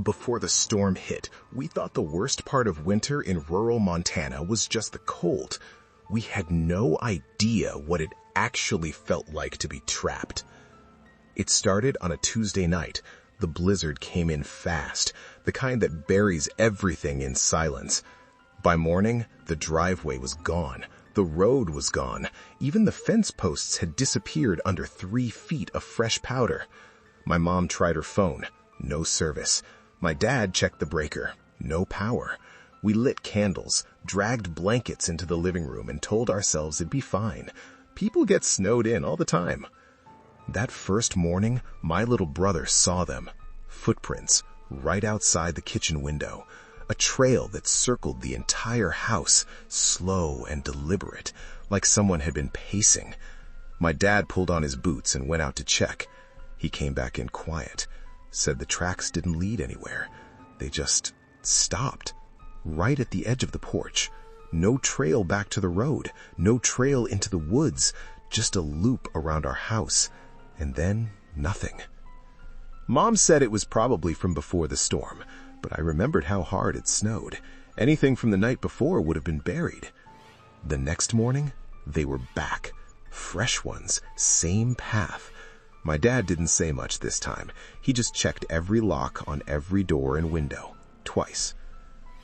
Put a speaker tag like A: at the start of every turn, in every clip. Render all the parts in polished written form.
A: Before the storm hit, we thought the worst part of winter in rural Montana was just the cold. We had no idea what it actually felt like to be trapped. It started on a Tuesday night. The blizzard came in fast, the kind that buries everything in silence. By morning, the driveway was gone. The road was gone. Even the fence posts had disappeared under 3 feet of fresh powder. My mom tried her phone. No service. My dad checked the breaker. No power. We lit candles, dragged blankets into the living room, and told ourselves it'd be fine. People get snowed in all the time. That first morning, my little brother saw them. Footprints right outside the kitchen window. A trail that circled the entire house, slow and deliberate, like someone had been pacing. My dad pulled on his boots and went out to check. He came back in quiet, said the tracks didn't lead anywhere. They just stopped, right at the edge of the porch. No trail back to the road, no trail into the woods, just a loop around our house, and then nothing. Mom said it was probably from before the storm, but I remembered how hard it snowed. Anything from the night before would have been buried. The next morning, they were back. Fresh ones, same path. My dad didn't say much this time. He just checked every lock on every door and window, twice.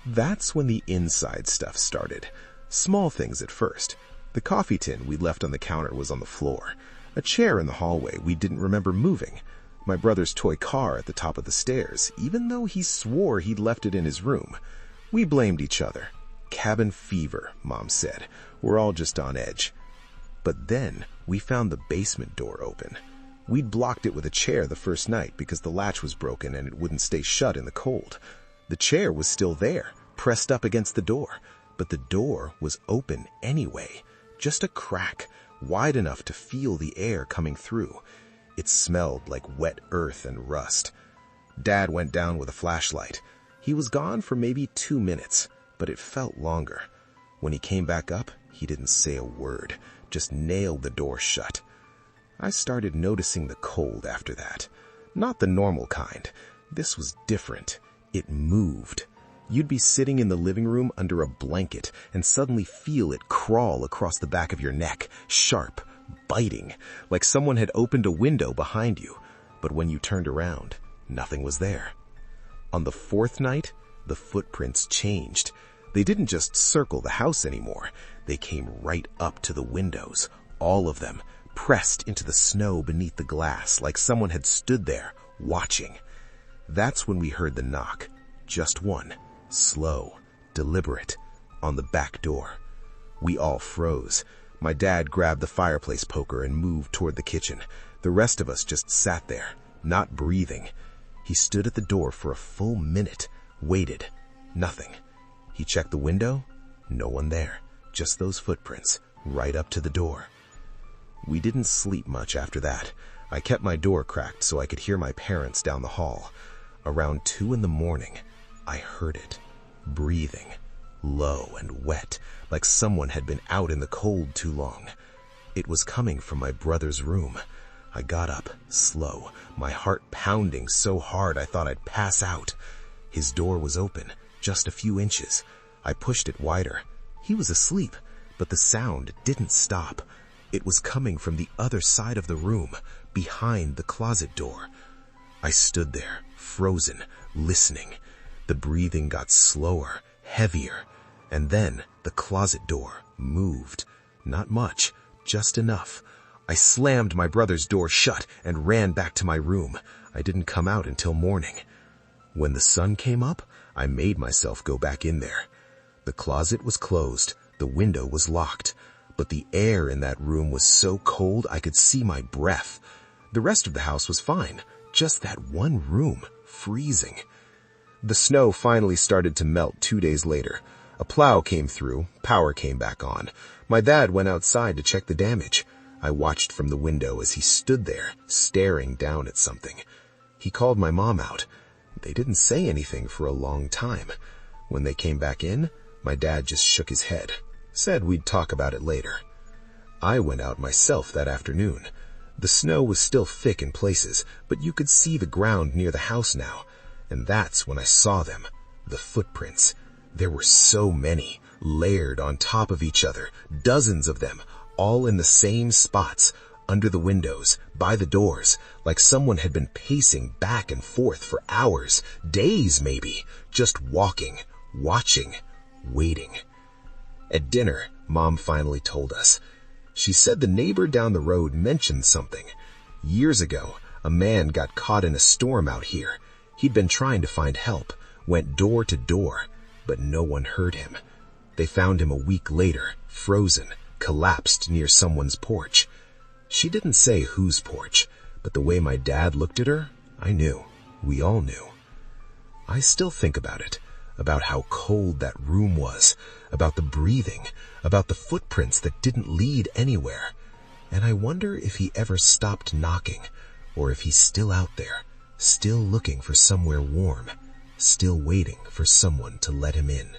A: That's when the inside stuff started. Small things at first. The coffee tin we'd left on the counter was on the floor. A chair in the hallway we didn't remember moving. My brother's toy car at the top of the stairs, even though he swore he'd left it in his room. We blamed each other. Cabin fever, Mom said. We're all just on edge. But then we found the basement door open. We'd blocked it with a chair the first night because the latch was broken and it wouldn't stay shut in the cold. The chair was still there, pressed up against the door, but the door was open anyway. Just a crack, wide enough to feel the air coming through. It smelled like wet earth and rust. Dad went down with a flashlight. He was gone for maybe 2 minutes, but it felt longer. When he came back up, he didn't say a word, just nailed the door shut. I started noticing the cold after that. Not the normal kind. This was different. It moved. You'd be sitting in the living room under a blanket and suddenly feel it crawl across the back of your neck, sharp, biting, like someone had opened a window behind you. But when you turned around, nothing was there. On the 4th night, the footprints changed. They didn't just circle the house anymore. They came right up to the windows, all of them, pressed into the snow beneath the glass like someone had stood there, watching. That's when we heard the knock. Just one, slow, deliberate, on the back door. We all froze. My dad grabbed the fireplace poker and moved toward the kitchen. The rest of us just sat there, not breathing. He stood at the door for a full minute, waited. Nothing. He checked the window. No one there. Just those footprints, right up to the door. We didn't sleep much after that. I kept my door cracked so I could hear my parents down the hall. Around 2 a.m, I heard it, breathing, low and wet, like someone had been out in the cold too long. It was coming from my brother's room. I got up, slow, my heart pounding so hard I thought I'd pass out. His door was open, just a few inches. I pushed it wider. He was asleep, but the sound didn't stop. It was coming from the other side of the room, behind the closet door. I stood there, frozen, listening. The breathing got slower, heavier, and then the closet door moved. Not much, just enough. I slammed my brother's door shut and ran back to my room. I didn't come out until morning. When the sun came up, I made myself go back in there. The closet was closed, the window was locked, but the air in that room was so cold I could see my breath. The rest of the house was fine, just that one room, freezing. The snow finally started to melt 2 days later. A plow came through, power came back on. My dad went outside to check the damage. I watched from the window as he stood there, staring down at something. He called my mom out. They didn't say anything for a long time. When they came back in, my dad just shook his head, said we'd talk about it later. I went out myself that afternoon. The snow was still thick in places, but you could see the ground near the house now. And that's when I saw them, the footprints. There were so many, layered on top of each other, dozens of them, all in the same spots, under the windows, by the doors, like someone had been pacing back and forth for hours, days maybe, just walking, watching, waiting. At dinner, Mom finally told us. She said the neighbor down the road mentioned something. Years ago, a man got caught in a storm out here. He'd been trying to find help, went door to door, but no one heard him. They found him a week later, frozen, collapsed near someone's porch. She didn't say whose porch, but the way my dad looked at her, I knew. We all knew. I still think about it, about how cold that room was, about the breathing, about the footprints that didn't lead anywhere. And I wonder if he ever stopped knocking, or if he's still out there, still looking for somewhere warm, still waiting for someone to let him in.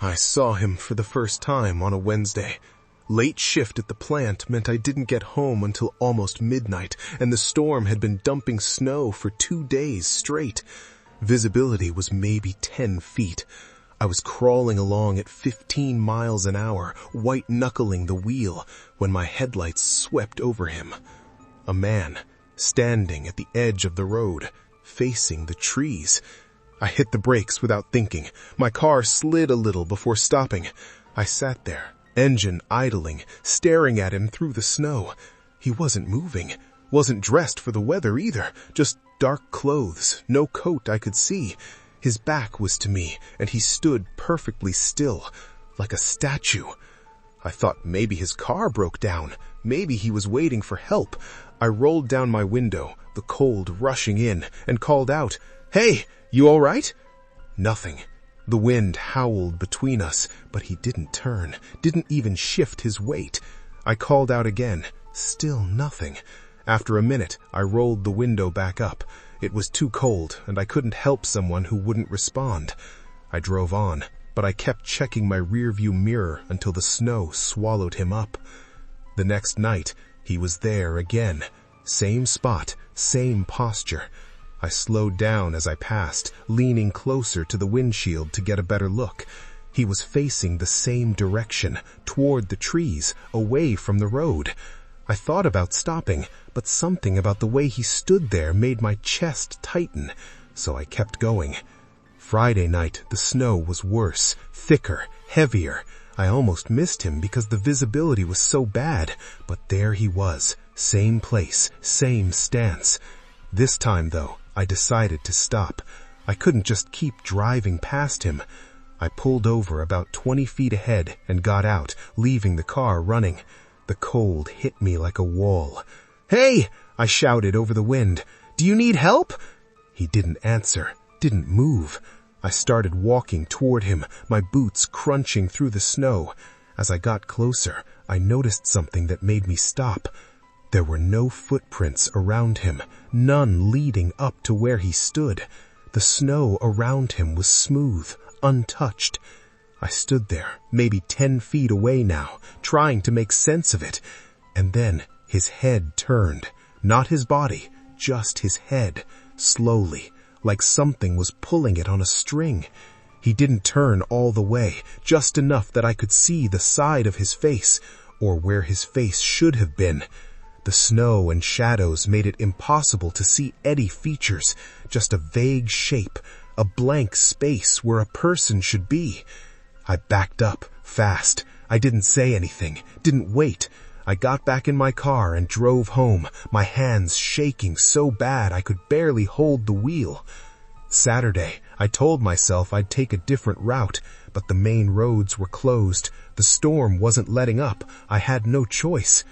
B: I saw him for the first time on a Wednesday. Late shift at the plant meant I didn't get home until almost midnight, and the storm had been dumping snow for 2 days straight. Visibility was maybe 10 feet. I was crawling along at 15 miles an hour, white-knuckling the wheel, when my headlights swept over him. A man, standing at the edge of the road, facing the trees. I hit the brakes without thinking. My car slid a little before stopping. I sat there, engine idling, staring at him through the snow. He wasn't moving, wasn't dressed for the weather either, just dark clothes, no coat I could see. His back was to me, and he stood perfectly still, like a statue. I thought maybe his car broke down. Maybe he was waiting for help. I rolled down my window, the cold rushing in, and called out, "Hey, you all right?" Nothing. The wind howled between us, but he didn't turn, didn't even shift his weight. I called out again. Still nothing. After a minute, I rolled the window back up. It was too cold, and I couldn't help someone who wouldn't respond. I drove on, but I kept checking my rearview mirror until the snow swallowed him up. The next night, he was there again. Same spot, same posture. I slowed down as I passed, leaning closer to the windshield to get a better look. He was facing the same direction, toward the trees, away from the road. I thought about stopping, but something about the way he stood there made my chest tighten, so I kept going. Friday night, the snow was worse, thicker, heavier. I almost missed him because the visibility was so bad, but there he was, same place, same stance. This time, though, I decided to stop. I couldn't just keep driving past him. I pulled over about 20 feet ahead and got out, leaving the car running. The cold hit me like a wall. "Hey!" I shouted over the wind. "Do you need help?" He didn't answer, didn't move. I started walking toward him, my boots crunching through the snow. As I got closer, I noticed something that made me stop. There were no footprints around him, none leading up to where he stood. The snow around him was smooth, untouched. I stood there, maybe 10 feet away now, trying to make sense of it. And then his head turned. Not his body, just his head, slowly, like something was pulling it on a string. He didn't turn all the way, just enough that I could see the side of his face, or where his face should have been. The snow and shadows made it impossible to see any features, just a vague shape, a blank space where a person should be. I backed up, fast. I didn't say anything, didn't wait. I got back in my car and drove home, my hands shaking so bad I could barely hold the wheel. Saturday, I told myself I'd take a different route, but the main roads were closed. The storm wasn't letting up. I had no choice.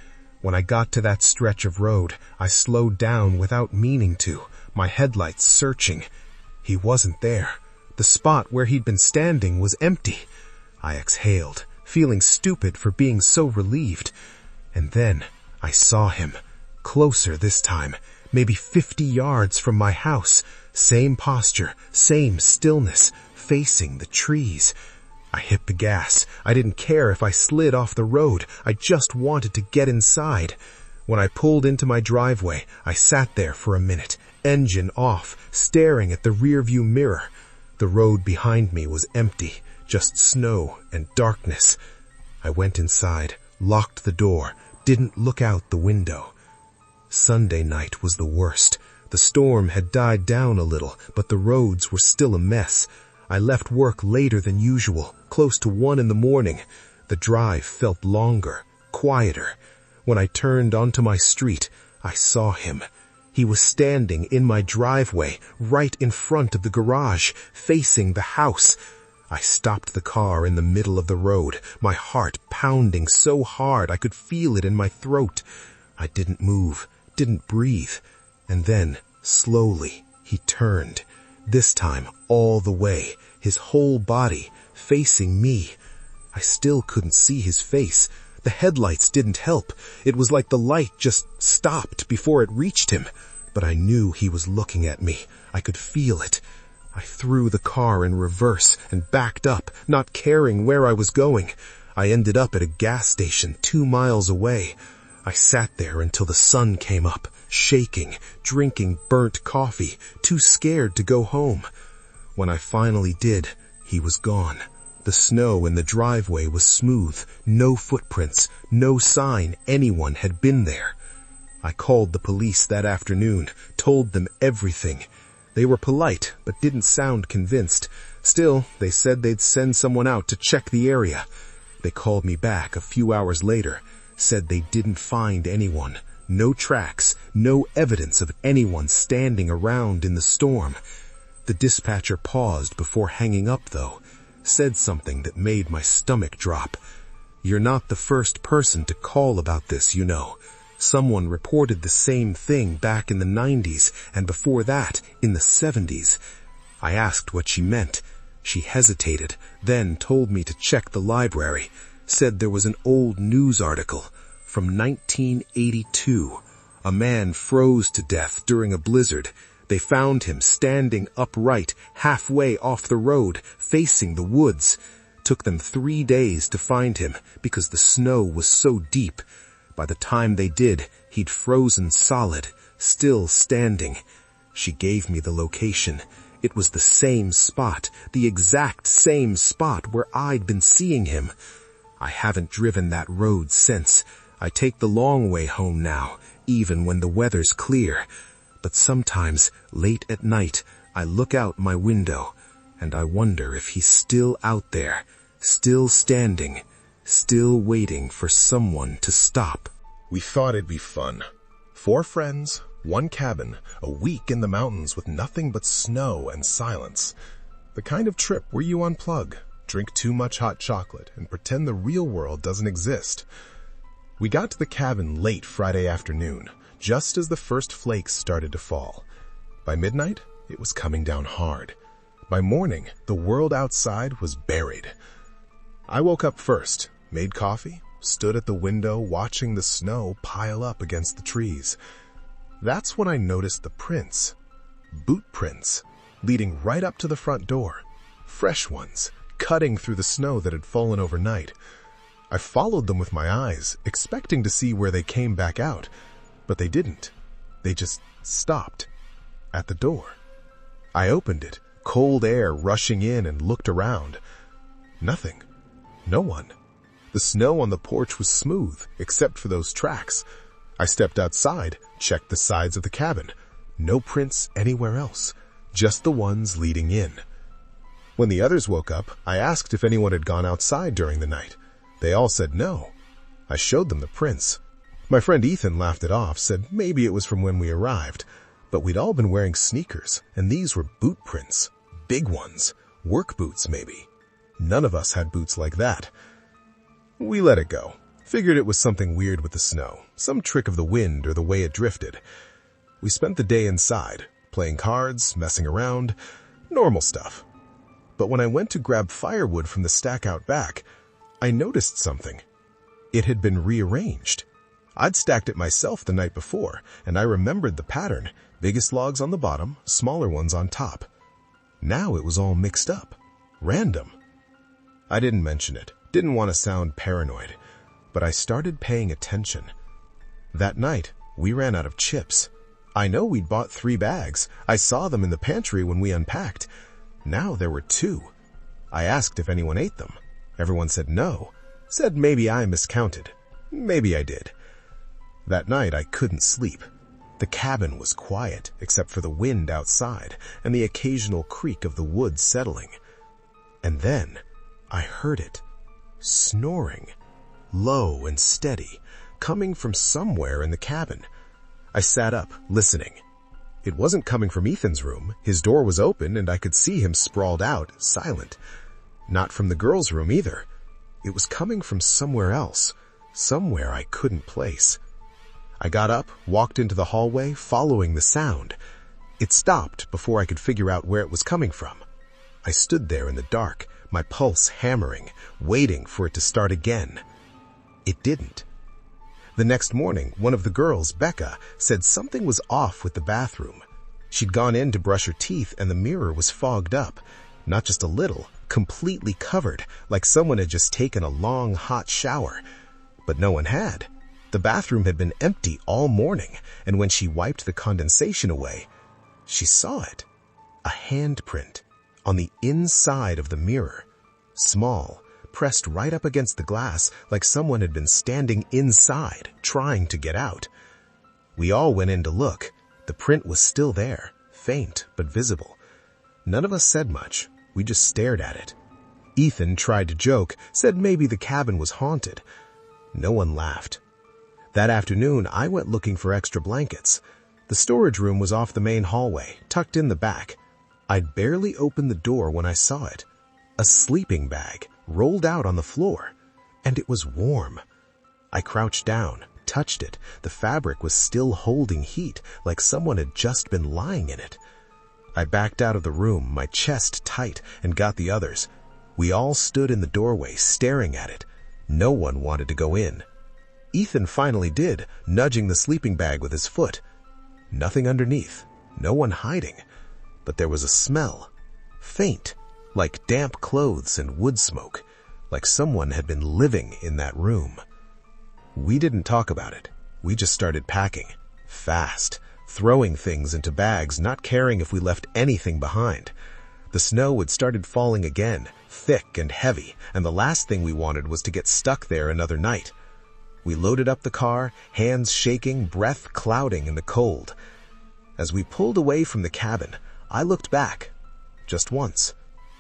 B: When I got to that stretch of road, I slowed down without meaning to, my headlights searching. He wasn't there. The spot where he'd been standing was empty. I exhaled, feeling stupid for being so relieved. And then I saw him, closer this time, maybe 50 yards from my house. Same posture, same stillness, facing the trees. I hit the gas. I didn't care if I slid off the road. I just wanted to get inside. When I pulled into my driveway, I sat there for a minute, engine off, staring at the rearview mirror. The road behind me was empty, just snow and darkness. I went inside, locked the door, didn't look out the window. Sunday night was the worst. The storm had died down a little, but the roads were still a mess. I left work later than usual, close to 1 in the morning. The drive felt longer, quieter. When I turned onto my street, I saw him. He was standing in my driveway, right in front of the garage, facing the house. I stopped the car in the middle of the road, my heart pounding so hard I could feel it in my throat. I didn't move, didn't breathe. And then, slowly, he turned. This time, all the way, his whole body, facing me. I still couldn't see his face. The headlights didn't help. It was like the light just stopped before it reached him. But I knew he was looking at me. I could feel it. I threw the car in reverse and backed up, not caring where I was going. I ended up at a gas station 2 miles away. I sat there until the sun came up, shaking, drinking burnt coffee, too scared to go home. When I finally did, he was gone. The snow in the driveway was smooth, no footprints, no sign anyone had been there. I called the police that afternoon, told them everything. They were polite, but didn't sound convinced. Still, they said they'd send someone out to check the area. They called me back a few hours later, said they didn't find anyone. No tracks, no evidence of anyone standing around in the storm. The dispatcher paused before hanging up, though, said something that made my stomach drop. "You're not the first person to call about this, you know. Someone reported the same thing back in the 90s, and before that, in the 70s. I asked what she meant. She hesitated, then told me to check the library, said there was an old news article from 1982. A man froze to death during a blizzard. They found him standing upright, halfway off the road, facing the woods. Took them 3 days to find him because the snow was so deep. By the time they did, he'd frozen solid, still standing. She gave me the location. It was the same spot, the exact same spot where I'd been seeing him. I haven't driven that road since. I take the long way home now, even when the weather's clear. But sometimes, late at night, I look out my window, and I wonder if he's still out there, still standing, still waiting for someone to stop.
A: We thought it'd be fun. 4 friends, 1 cabin, a week in the mountains with nothing but snow and silence. The kind of trip where you unplug, drink too much hot chocolate, and pretend the real world doesn't exist. We got to the cabin late Friday afternoon, just as the first flakes started to fall. By midnight, it was coming down hard. By morning, the world outside was buried. I woke up first, made coffee, stood at the window watching the snow pile up against the trees. That's when I noticed the prints. Boot prints, leading right up to the front door. Fresh ones, cutting through the snow that had fallen overnight. I followed them with my eyes, expecting to see where they came back out, but they didn't. They just stopped. At the door. I opened it, cold air rushing in, and looked around. Nothing. No one. The snow on the porch was smooth, except for those tracks. I stepped outside, checked the sides of the cabin. No prints anywhere else, just the ones leading in. When the others woke up, I asked if anyone had gone outside during the night. They all said no. I showed them the prints. My friend Ethan laughed it off, said maybe it was from when we arrived. But we'd all been wearing sneakers, and these were boot prints. Big ones. Work boots, maybe. None of us had boots like that. We let it go. Figured it was something weird with the snow, some trick of the wind or the way it drifted. We spent the day inside, playing cards, messing around, normal stuff. But when I went to grab firewood from the stack out back, I noticed something. It had been rearranged. I'd stacked it myself the night before, and I remembered the pattern, biggest logs on the bottom, smaller ones on top. Now it was all mixed up. Random. I didn't mention it, didn't want to sound paranoid, but I started paying attention. That night, we ran out of chips.
B: I know we'd bought 3 bags. I saw them in the pantry when we unpacked. Now there were 2. I asked if anyone ate them. Everyone said no. Said maybe I miscounted. Maybe I did. That night I couldn't sleep. The cabin was quiet, except for the wind outside and the occasional creak of the wood settling. And then I heard it. Snoring. Low and steady, coming from somewhere in the cabin. I sat up, listening. It wasn't coming from Ethan's room. His door was open and I could see him sprawled out, silent. Not from the girls' room either. It was coming from somewhere else, somewhere I couldn't place. I got up, walked into the hallway, following the sound. It stopped before I could figure out where it was coming from. I stood there in the dark, my pulse hammering, waiting for it to start again. It didn't. The next morning, one of the girls, Becca, said something was off with the bathroom. She'd gone in to brush her teeth and the mirror was fogged up. Not just a little, completely covered, like someone had just taken a long, hot shower. But no one had. The bathroom had been empty all morning, and when she wiped the condensation away, she saw it. A handprint on the inside of the mirror. Small, pressed right up against the glass like someone had been standing inside, trying to get out. We all went in to look. The print was still there, faint but visible. None of us said much. We just stared at it. Ethan tried to joke, said maybe the cabin was haunted. No one laughed. That afternoon, I went looking for extra blankets. The storage room was off the main hallway, tucked in the back. I'd barely opened the door when I saw it. A sleeping bag rolled out on the floor, and it was warm. I crouched down, touched it. The fabric was still holding heat, like someone had just been lying in it. I backed out of the room, my chest tight, and got the others. We all stood in the doorway, staring at it. No one wanted to go in. Ethan finally did, nudging the sleeping bag with his foot. Nothing underneath, no one hiding, but there was a smell. Faint, like damp clothes and wood smoke, like someone had been living in that room. We didn't talk about it. We just started packing, fast, throwing things into bags, not caring if we left anything behind. The snow had started falling again, thick and heavy, and the last thing we wanted was to get stuck there another night. We loaded up the car, hands shaking, breath clouding in the cold. As we pulled away from the cabin, I looked back, just once.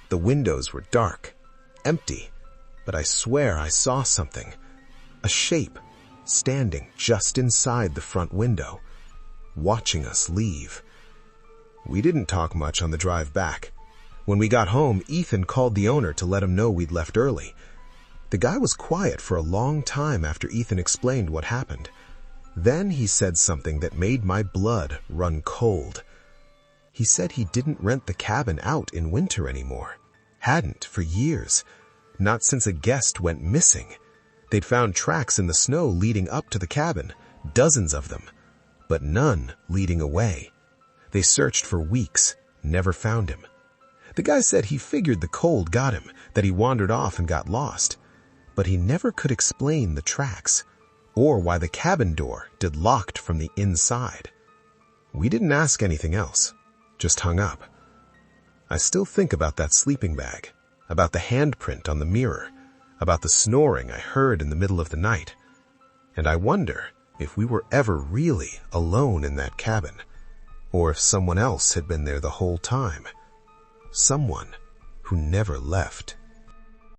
B: The windows were dark, empty, but I swear I saw something. A shape, standing just inside the front window, watching us leave. We didn't talk much on the drive back. When we got home, Ethan called the owner to let him know we'd left early. The guy was quiet for a long time after Ethan explained what happened. Then he said something that made my blood run cold. He said he didn't rent the cabin out in winter anymore. Hadn't for years. Not since a guest went missing. They'd found tracks in the snow leading up to the cabin, dozens of them, but none leading away. They searched for weeks, never found him. The guy said he figured the cold got him, that he wandered off and got lost. But he never could explain the tracks, or why the cabin door did locked from the inside. We didn't ask anything else, just hung up. I still think about that sleeping bag, about the handprint on the mirror, about the snoring I heard in the middle of the night, and I wonder if we were ever really alone in that cabin, or if someone else had been there the whole time, someone who never left.